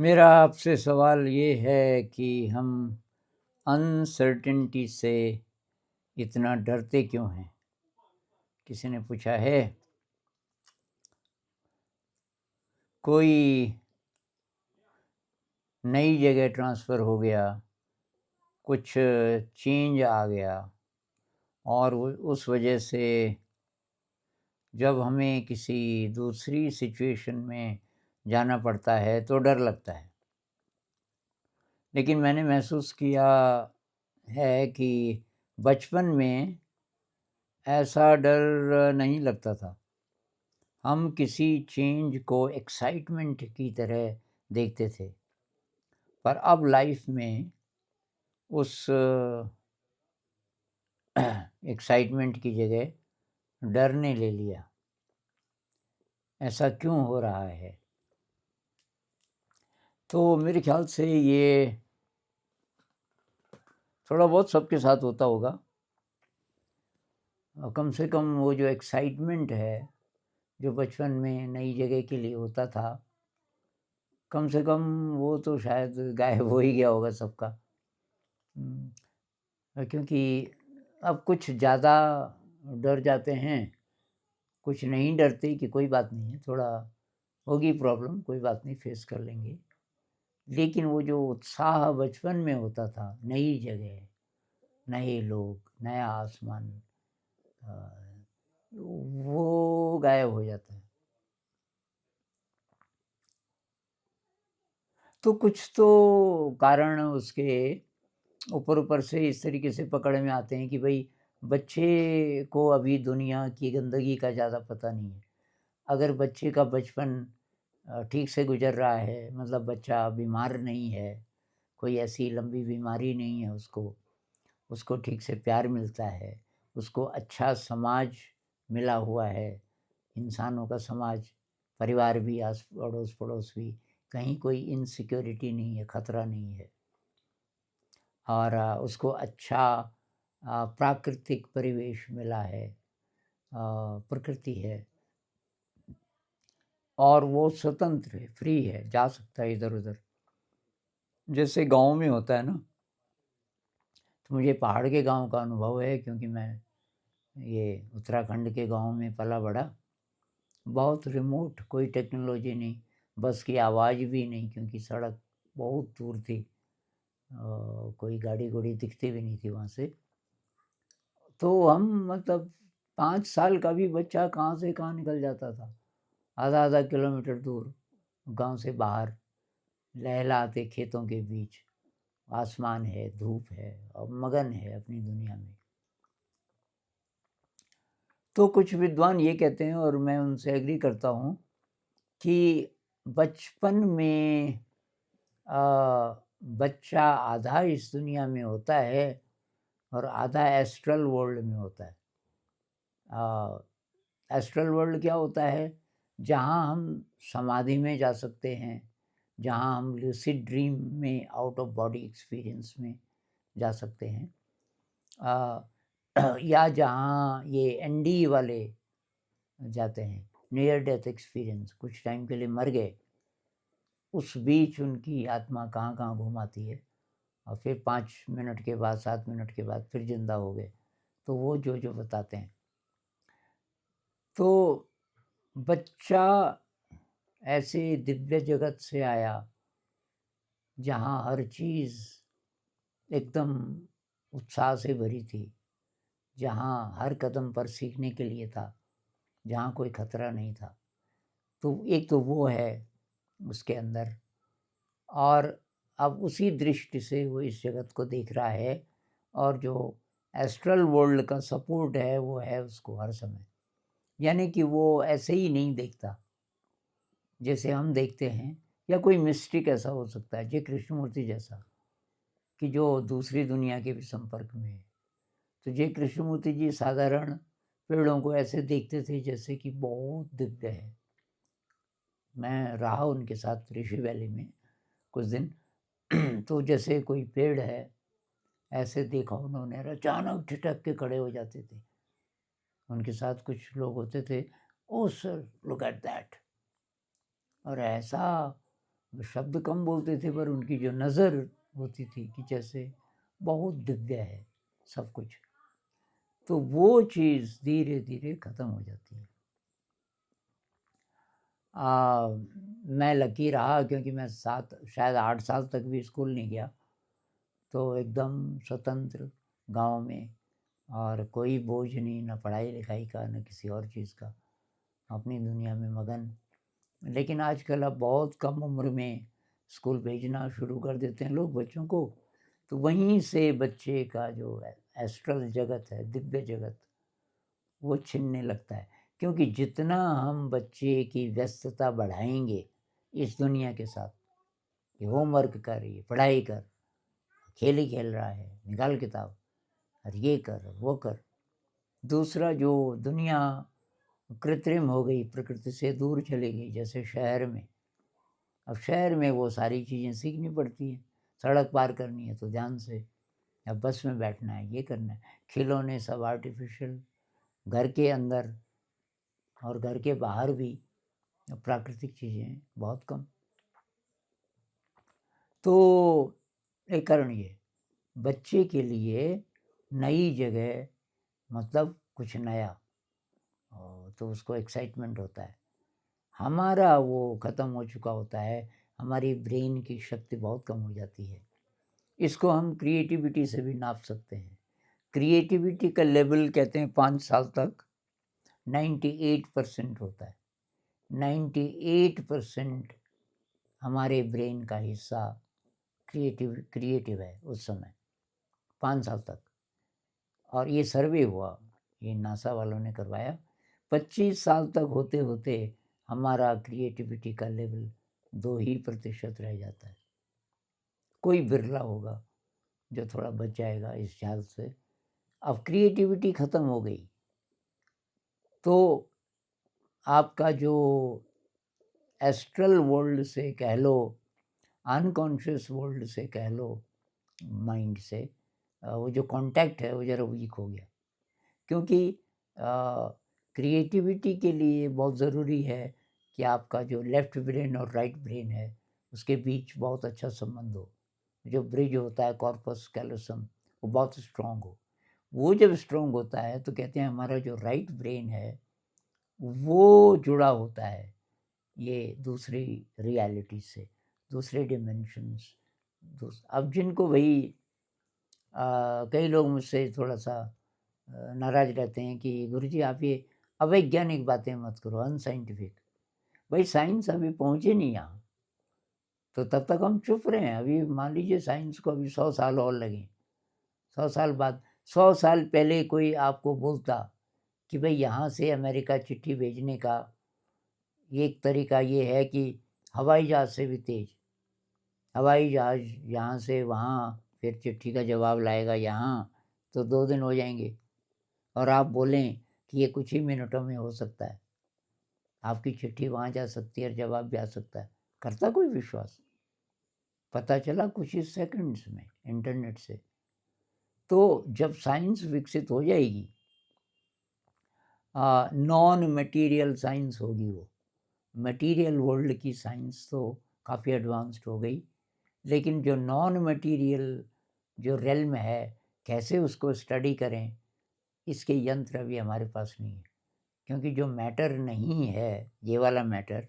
मेरा आपसे सवाल ये है कि हम अनसर्टेनिटी से इतना डरते क्यों हैं? किसी ने पूछा है। कोई नई जगह ट्रांसफ़र हो गया, कुछ चेंज आ गया और उस वजह से जब हमें किसी दूसरी सिचुएशन में जाना पड़ता है तो डर लगता है। लेकिन मैंने महसूस किया है कि बचपन में ऐसा डर नहीं लगता था। हम किसी चेंज को एक्साइटमेंट की तरह देखते थे, पर अब लाइफ में उस एक्साइटमेंट की जगह डर ने ले लिया। ऐसा क्यों हो रहा है? तो मेरे ख्याल से ये थोड़ा बहुत सबके साथ होता होगा। कम से कम वो जो एक्साइटमेंट है, जो बचपन में नई जगह के लिए होता था, कम से कम वो तो शायद गायब हो ही गया होगा सबका। क्योंकि अब कुछ ज़्यादा डर जाते हैं, कुछ नहीं डरते कि कोई बात नहीं है, थोड़ा होगी प्रॉब्लम, कोई बात नहीं, फेस कर लेंगे। लेकिन वो जो उत्साह बचपन में होता था, नई जगह, नए लोग, नया आसमान, वो गायब हो जाता है। तो कुछ तो कारण उसके ऊपर-ऊपर से इस तरीके से पकड़ में आते हैं कि भई बच्चे को अभी दुनिया की गंदगी का ज़्यादा पता नहीं है। अगर बच्चे का बचपन ठीक से गुज़र रहा है, मतलब बच्चा बीमार नहीं है, कोई ऐसी लंबी बीमारी नहीं है उसको, उसको ठीक से प्यार मिलता है, उसको अच्छा समाज मिला हुआ है, इंसानों का समाज, परिवार भी, आस अड़ोस-पड़ोस भी, कहीं कोई इनसिक्योरिटी नहीं है, खतरा नहीं है। और उसको अच्छा प्राकृतिक परिवेश मिला है, प्रकृति है और वो स्वतंत्र है, फ्री है, जा सकता है इधर-उधर। जैसे गाँव में होता है ना, तो मुझे पहाड़ के गाँव का अनुभव है क्योंकि मैं ये उत्तराखंड के गाँव में पला-बड़ा। बहुत रिमोट, कोई टेक्नोलॉजी नहीं, बस की आवाज़ भी नहीं क्योंकि सड़क बहुत दूर थी। कोई गाड़ी-घोड़ी दिखती भी नहीं थी वहाँ से। तो हम मतलब 5 साल का भी बच्चा कहाँ से कहाँ निकल जाता था। आधा-आधा किलोमीटर दूर, गाँव से बाहर, लहलहाते खेतों के बीच, आसमान है, धूप है और मगन है अपनी दुनिया में। तो कुछ विद्वान ये कहते हैं और मैं उनसे एग्री करता हूँ कि बचपन में बच्चा आधा इस दुनिया में होता है और आधा एस्ट्रल वर्ल्ड में होता है। एस्ट्रल वर्ल्ड क्या होता है? जहाँ हम समाधि में जा सकते हैं, जहाँ हम लूसिड ड्रीम में, आउट ऑफ बॉडी एक्सपीरियंस में जा सकते हैं। या जहाँ ये एनडी वाले जाते हैं, नियर डेथ एक्सपीरियंस, कुछ टाइम के लिए मर गए, उस बीच उनकी आत्मा कहाँ-कहाँ घूमाती है और फिर 5 मिनट के बाद, 7 मिनट के बाद फिर ज़िंदा हो गए। तो वो जो-जो बताते हैं। तो बच्चा ऐसे दिव्य जगत से आया, जहाँ हर चीज़ एकदम उत्साह से भरी थी, जहाँ हर कदम पर सीखने के लिए था, जहाँ कोई खतरा नहीं था। तो एक तो वो है उसके अंदर, और अब उसी दृष्टि से वो इस जगत को देख रहा है और जो एस्ट्रल वर्ल्ड का सपोर्ट है, वो है उसको हर समय। यानी कि वो ऐसे ही नहीं देखता, जैसे हम देखते हैं, या कोई मिस्टिक ऐसा हो सकता है, जय कृष्णमूर्ति जैसा, कि जो दूसरी दुनिया के भी संपर्क में है। तो जय कृष्णमूर्ति जी साधारण पेड़ों को ऐसे देखते थे जैसे कि बहुत दिव्य है। मैं रहा उनके साथ ऋषि वैली में कुछ दिन। तो जैसे कोई पेड़ है, ऐसे देखा उन्होंने, अचानक ठिठक के खड़े हो जाते थे। उनके साथ कुछ लोग होते थे, oh sir look at that, और ऐसा वो शब्द कम बोलते थे पर उनकी जो नज़र होती थी कि जैसे बहुत दिव्य है सब कुछ, तो वो चीज़ धीरे धीरे ख़त्म हो जाती है। मैं लकी रहा क्योंकि मैं 7 शायद 8 साल तक भी स्कूल नहीं गया, तो एकदम स्वतंत्र गाँव में, और कोई बोझ नहीं, ना पढ़ाई लिखाई का, ना किसी और चीज़ का, अपनी दुनिया में मगन। लेकिन आजकल अब बहुत कम उम्र में स्कूल भेजना शुरू कर देते हैं लोग बच्चों को, तो वहीं से बच्चे का जो एस्ट्रल जगत है, दिव्य जगत, वो छिनने लगता है। क्योंकि जितना हम बच्चे की व्यस्तता बढ़ाएंगे इस दुनिया के साथ, कि होमवर्क कर, ये पढ़ाई कर, खेल ही खेल रहा है, निकाल किताब, और ये कर वो कर। दूसरा, जो दुनिया कृत्रिम हो गई, प्रकृति से दूर चली गई, जैसे शहर में, अब शहर में वो सारी चीज़ें सीखनी पड़ती हैं। सड़क पार करनी है तो ध्यान से, अब बस में बैठना है, ये करना है, खिलौने सब आर्टिफिशियल, घर के अंदर और घर के बाहर भी प्राकृतिक चीज़ें बहुत कम। तो एक कारण ये, बच्चे के लिए नई जगह मतलब कुछ नया, तो उसको एक्साइटमेंट होता है। हमारा वो ख़त्म हो चुका होता है, हमारी ब्रेन की शक्ति बहुत कम हो जाती है। इसको हम क्रिएटिविटी से भी नाप सकते हैं। क्रिएटिविटी का लेवल कहते हैं 5 साल तक 98% होता है। 98% हमारे ब्रेन का हिस्सा क्रिएटिव है उस समय, 5 साल तक। और ये सर्वे हुआ, ये नासा वालों ने करवाया, 25 साल तक होते होते हमारा क्रिएटिविटी का लेवल 2% रह जाता है। कोई बिरला होगा जो थोड़ा बच जाएगा इस ख्याल से। अब क्रिएटिविटी ख़त्म हो गई तो आपका जो एस्ट्रल वर्ल्ड से कह लो, अनकॉन्शियस वर्ल्ड से कह लो, माइंड से, वो जो कांटेक्ट है वो ज़रा वीक हो गया। क्योंकि क्रिएटिविटी के लिए बहुत ज़रूरी है कि आपका जो लेफ़्ट ब्रेन और राइट ब्रेन है उसके बीच बहुत अच्छा संबंध हो, जो ब्रिज होता है कॉर्पस कैलोसम, वो बहुत स्ट्रॉन्ग हो। वो जब स्ट्रॉन्ग होता है तो कहते हैं हमारा जो राइट ब्रेन है वो जुड़ा होता है ये दूसरी रियलिटी से, दूसरे डिमेंशंस। अब जिनको भाई कई लोग मुझसे थोड़ा सा नाराज़ रहते हैं कि गुरुजी आप ये अवैज्ञानिक बातें मत करो, अनसाइंटिफिक। भाई साइंस अभी पहुँचे नहीं यहाँ, तो तब तक हम चुप रहे हैं। अभी मान लीजिए साइंस को अभी 100 साल और लगें, 100 साल बाद, 100 साल पहले कोई आपको बोलता कि भाई यहाँ से अमेरिका चिट्ठी भेजने का एक तरीका ये है कि हवाई जहाज़ से भी तेज़, हवाई जहाज़ यहाँ से वहाँ, फिर चिट्ठी का जवाब लाएगा यहाँ, तो 2 दिन हो जाएंगे। और आप बोलें कि ये कुछ ही मिनटों में हो सकता है, आपकी चिट्ठी वहाँ जा सकती है और जवाब भी आ सकता है। करता कोई विश्वास? पता चला कुछ ही सेकंड्स में इंटरनेट से। तो जब साइंस विकसित हो जाएगी, नॉन मटेरियल साइंस होगी वो, मटेरियल वर्ल्ड की साइंस तो काफ़ी एडवांस्ड हो गई, लेकिन जो नॉन मटेरियल जो रेल्म है, कैसे उसको स्टडी करें, इसके यंत्र अभी हमारे पास नहीं है। क्योंकि जो मैटर नहीं है, ये वाला मैटर,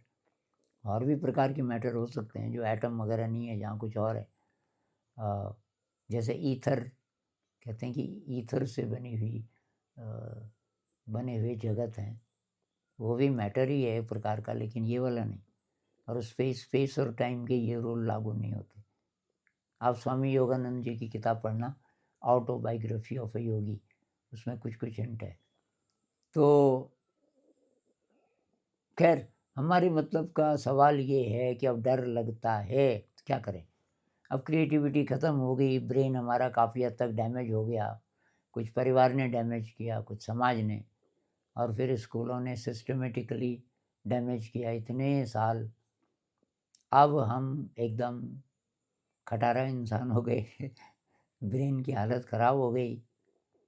और भी प्रकार के मैटर हो सकते हैं जो एटम वगैरह नहीं है, जहाँ कुछ और है। जैसे ईथर, कहते हैं कि ईथर से बने हुए जगत हैं, वो भी मैटर ही है एक प्रकार का, लेकिन ये वाला नहीं। और स्पेस और टाइम के ये रूल लागू नहीं होते। आप स्वामी योगानंद जी की किताब पढ़ना, ऑटोबायोग्राफी ऑफ ए योगी, उसमें कुछ कुछ हिंट है। तो खैर, हमारे मतलब का सवाल ये है कि अब डर लगता है तो क्या करें। अब क्रिएटिविटी ख़त्म हो गई, ब्रेन हमारा काफ़ी हद तक डैमेज हो गया, कुछ परिवार ने डैमेज किया, कुछ समाज ने, और फिर स्कूलों ने सिस्टमेटिकली डैमेज किया इतने साल। अब हम एकदम खटारा इंसान हो गए ब्रेन की हालत ख़राब हो गई।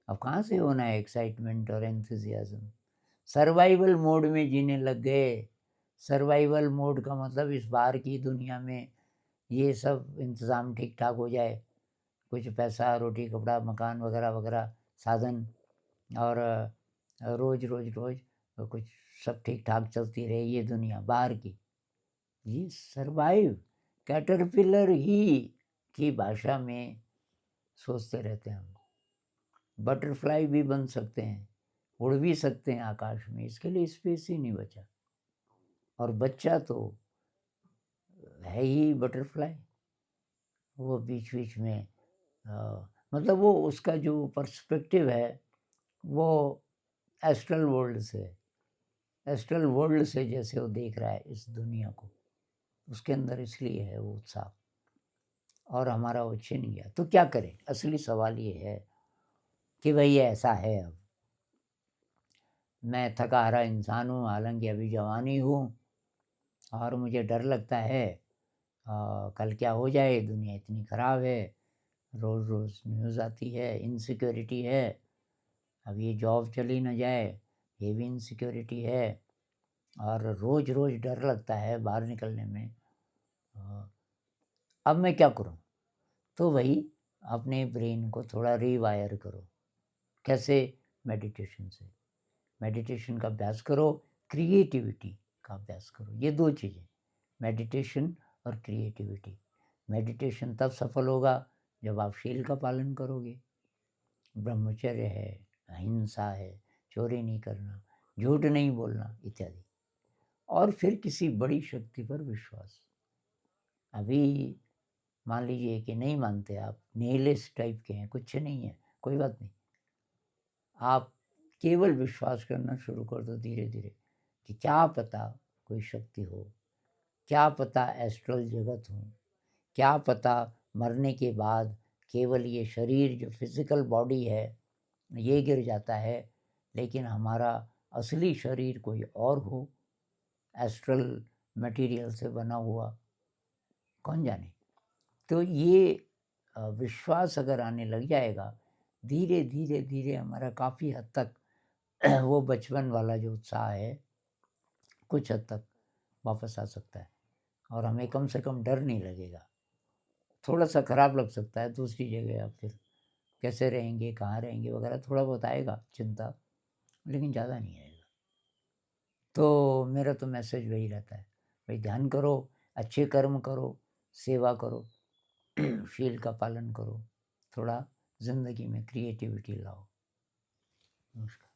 अब कहाँ से होना है एक्साइटमेंट और एंथुसियाज्म, सर्वाइवल मोड में जीने लग गए। सर्वाइवल मोड का मतलब इस बाहर की दुनिया में ये सब इंतज़ाम ठीक ठाक हो जाए, कुछ पैसा, रोटी, कपड़ा, मकान वगैरह वगैरह, साधन, और रोज़ रोज़ रोज़ कुछ सब ठीक ठाक चलती रहे ये दुनिया बाहर की। ये सर्वाइव कैटरपिलर ही की भाषा में सोचते रहते हैं हम। बटरफ्लाई भी बन सकते हैं, उड़ भी सकते हैं आकाश में, इसके लिए स्पेस ही नहीं बचा। और बच्चा तो है ही बटरफ्लाई, वो बीच बीच में मतलब वो उसका जो पर्सपेक्टिव है वो एस्ट्रल वर्ल्ड से, एस्ट्रल वर्ल्ड से जैसे वो देख रहा है इस दुनिया को, उसके अंदर इसलिए है वो उत्साह, और हमारा वो छिन गया। तो क्या करें? असली सवाल ये है कि भाई ऐसा है, अब मैं थका हारा इंसान हूँ, हालांकि अभी जवानी हूँ, और मुझे डर लगता है कल क्या हो जाए, दुनिया इतनी ख़राब है, रोज़ रोज़ न्यूज़ आती है, इनसिक्योरिटी है, अब ये जॉब चली ना जाए, ये भी इनसिक्योरिटी है, और रोज़ रोज़ डर लगता है बाहर निकलने में। अब मैं क्या करूँ? तो वही अपने ब्रेन को थोड़ा रीवायर करो। कैसे? मेडिटेशन से। मेडिटेशन का अभ्यास करो, क्रिएटिविटी का अभ्यास करो। ये 2 चीज़ें, मेडिटेशन और क्रिएटिविटी। मेडिटेशन तब सफल होगा जब आप शील का पालन करोगे, ब्रह्मचर्य है, अहिंसा है, चोरी नहीं करना, झूठ नहीं बोलना इत्यादि। और फिर किसी बड़ी शक्ति पर विश्वास। अभी मान लीजिए कि नहीं मानते आप, निहिलिस्ट टाइप के हैं, कुछ नहीं है, कोई बात नहीं, आप केवल विश्वास करना शुरू कर दो धीरे धीरे कि क्या पता कोई शक्ति हो, क्या पता एस्ट्रल जगत हो, क्या पता मरने के बाद केवल ये शरीर जो फिजिकल बॉडी है ये गिर जाता है, लेकिन हमारा असली शरीर कोई और हो, एस्ट्रल मटेरियल से बना हुआ, कौन जाने। तो ये विश्वास अगर आने लग जाएगा, धीरे धीरे धीरे हमारा काफ़ी हद तक वो बचपन वाला जो उत्साह है कुछ हद तक वापस आ सकता है, और हमें कम से कम डर नहीं लगेगा। थोड़ा सा ख़राब लग सकता है दूसरी जगह, आप फिर कैसे रहेंगे, कहाँ रहेंगे वगैरह थोड़ा बहुत आएगा चिंता, लेकिन ज़्यादा नहीं आएगा। तो मेरा तो मैसेज वही रहता है, भाई ध्यान करो, अच्छे कर्म करो, सेवा करो, शील का पालन करो, थोड़ा ज़िंदगी में क्रिएटिविटी लाओ। नमस्कार।